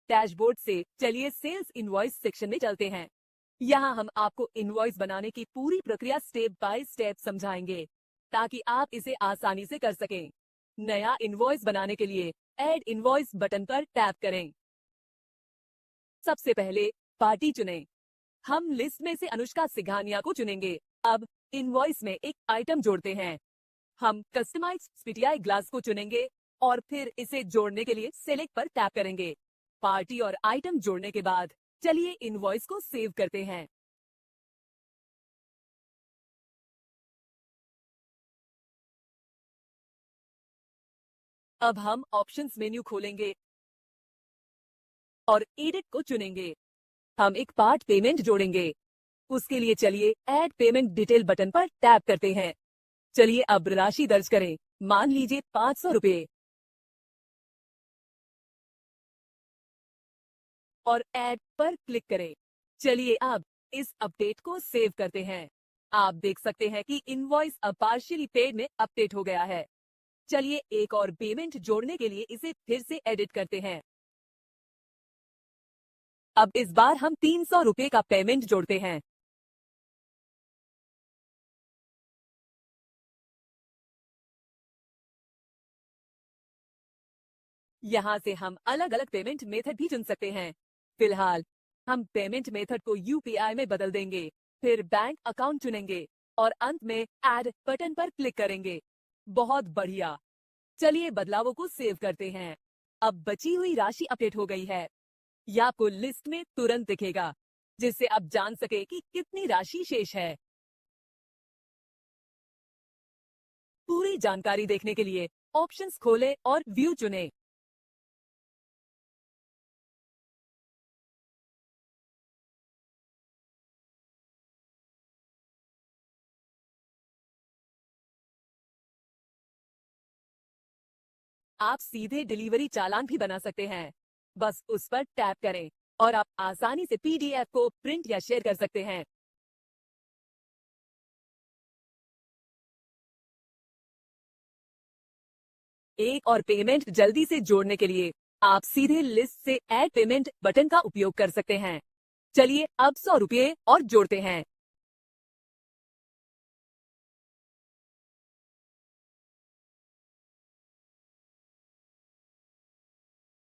Dashboard से चलिए sales invoice section में चलते हैं। यहाँ हम आपको इनवॉइस बनाने की पूरी प्रक्रिया स्टेप बाय स्टेप समझाएंगे ताकि आप इसे आसानी से कर सकें। नया इनवॉइस बनाने के लिए ऐड इनवॉइस बटन पर टैप करें। सबसे पहले पार्टी चुनें। हम लिस्ट में से अनुष्का सिंघानिया को चुनेंगे। अब इनवॉइस में एक आइटम जोड़ते हैं। हम कस्टमाइज्ड स्पीटीआई ग्लास को चुनेंगे और फिर इसे जोड़ने के लिए सेलेक्ट पर टैप करेंगे। पार्टी और आइटम जोड़ने के बाद चलिए इनवॉइस को सेव करते हैं। अब हम ऑप्शंस मेन्यू खोलेंगे और एडिट को चुनेंगे। हम एक पार्ट पेमेंट जोड़ेंगे। उसके लिए चलिए ऐड पेमेंट डिटेल बटन पर टैप करते हैं। चलिए अब राशि दर्ज करें। मान लीजिए 500 रुपए और ऐड पर क्लिक करें। चलिए अब इस अपडेट को सेव करते हैं। आप देख सकते हैं कि इनवॉइस अब पार्शियली पेड में अपडेट हो गया है। चलिए एक और पेमेंट जोड़ने के लिए इसे फिर से एडिट करते हैं। अब इस बार हम 300 रुपए का पेमेंट जोड़ते हैं। यहाँ से हम अलग अलग पेमेंट मेथड भी चुन सकते हैं। फिलहाल हम पेमेंट मेथड को यूपीआई में बदल देंगे, फिर बैंक अकाउंट चुनेंगे और अंत में ऐड बटन पर क्लिक करेंगे। बहुत बढ़िया। चलिए बदलावों को सेव करते हैं। अब बची हुई राशि अपडेट हो गई है। यह आपको लिस्ट में तुरंत दिखेगा, जिससे आप जान सके कि कितनी राशि शेष है। पूरी जानकारी देखने के लिए ऑप्शंस खोलें और व्यू चुनें। आप सीधे डिलीवरी चालान भी बना सकते हैं। बस उस पर टैप करें और आप आसानी से पीडीएफ को प्रिंट या शेयर कर सकते हैं। एक और पेमेंट जल्दी से जोड़ने के लिए आप सीधे लिस्ट से ऐड पेमेंट बटन का उपयोग कर सकते हैं। चलिए अब 100 रुपये और जोड़ते हैं।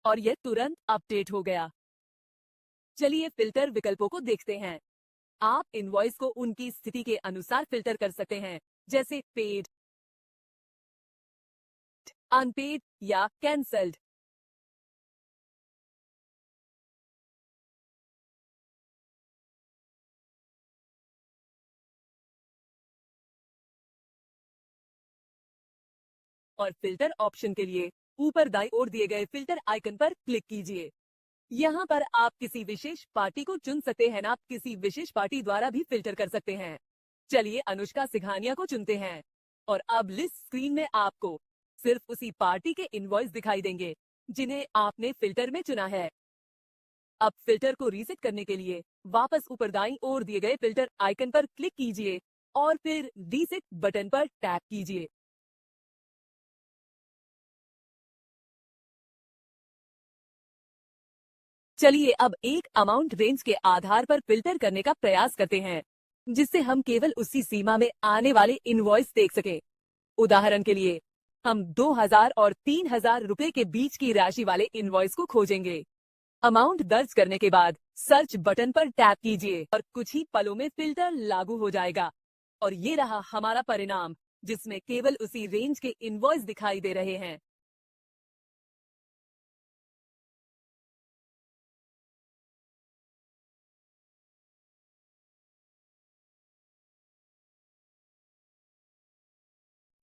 और यह तुरंत अपडेट हो गया। चलिए फिल्टर विकल्पों को देखते हैं। आप इनवॉइस को उनकी स्थिति के अनुसार फिल्टर कर सकते हैं, जैसे पेड, अनपेड या कैंसल्ड। और फिल्टर ऑप्शन के लिए ऊपर दाईं ओर दिए गए फिल्टर आइकन पर क्लिक कीजिए। यहाँ पर आप किसी विशेष पार्टी को चुन सकते हैं। आप किसी विशेष पार्टी द्वारा भी फिल्टर कर सकते हैं। चलिए अनुष्का सिंघानिया को चुनते हैं और अब लिस्ट स्क्रीन में आपको सिर्फ उसी पार्टी के इनवॉइस दिखाई देंगे जिन्हें आपने फिल्टर में चुना है। अब फिल्टर को रीसेट करने के लिए वापस ऊपर दाईं ओर दिए गए फिल्टर आइकन पर क्लिक कीजिए और फिर रीसेट बटन पर टैप कीजिए। चलिए अब एक अमाउंट रेंज के आधार पर फिल्टर करने का प्रयास करते हैं, जिससे हम केवल उसी सीमा में आने वाले इनवॉइस देख सकें। उदाहरण के लिए हम 2000 और 3000 रुपए के बीच की राशि वाले इनवॉइस को खोजेंगे। अमाउंट दर्ज करने के बाद सर्च बटन पर टैप कीजिए और कुछ ही पलों में फिल्टर लागू हो जाएगा। और ये रहा हमारा परिणाम, जिसमें केवल उसी रेंज के इनवॉइस दिखाई दे रहे हैं।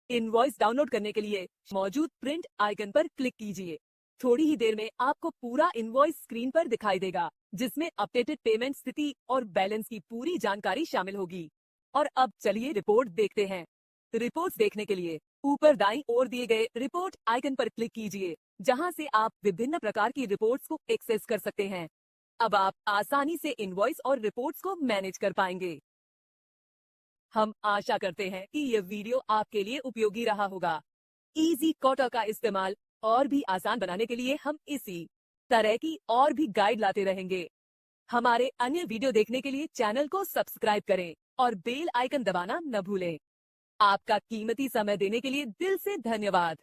इनवॉइस डाउनलोड करने के लिए मौजूद प्रिंट आइकन पर क्लिक कीजिए। थोड़ी ही देर में आपको पूरा इनवॉइस स्क्रीन पर दिखाई देगा, जिसमें अपडेटेड पेमेंट स्थिति और बैलेंस की पूरी जानकारी शामिल होगी। और अब चलिए रिपोर्ट देखते हैं। रिपोर्ट्स देखने के लिए ऊपर दाईं ओर दिए गए रिपोर्ट आइकन पर क्लिक कीजिए, जहां से आप विभिन्न प्रकार की रिपोर्ट्स को एक्सेस कर सकते हैं। अब आप आसानी से इनवॉइस और रिपोर्ट्स को मैनेज कर पाएंगे। हम आशा करते हैं कि यह वीडियो आपके लिए उपयोगी रहा होगा। इजी कोटा का इस्तेमाल और भी आसान बनाने के लिए हम इसी तरह की और भी गाइड लाते रहेंगे। हमारे अन्य वीडियो देखने के लिए चैनल को सब्सक्राइब करें और बेल आइकन दबाना न भूलें। आपका कीमती समय देने के लिए दिल से धन्यवाद।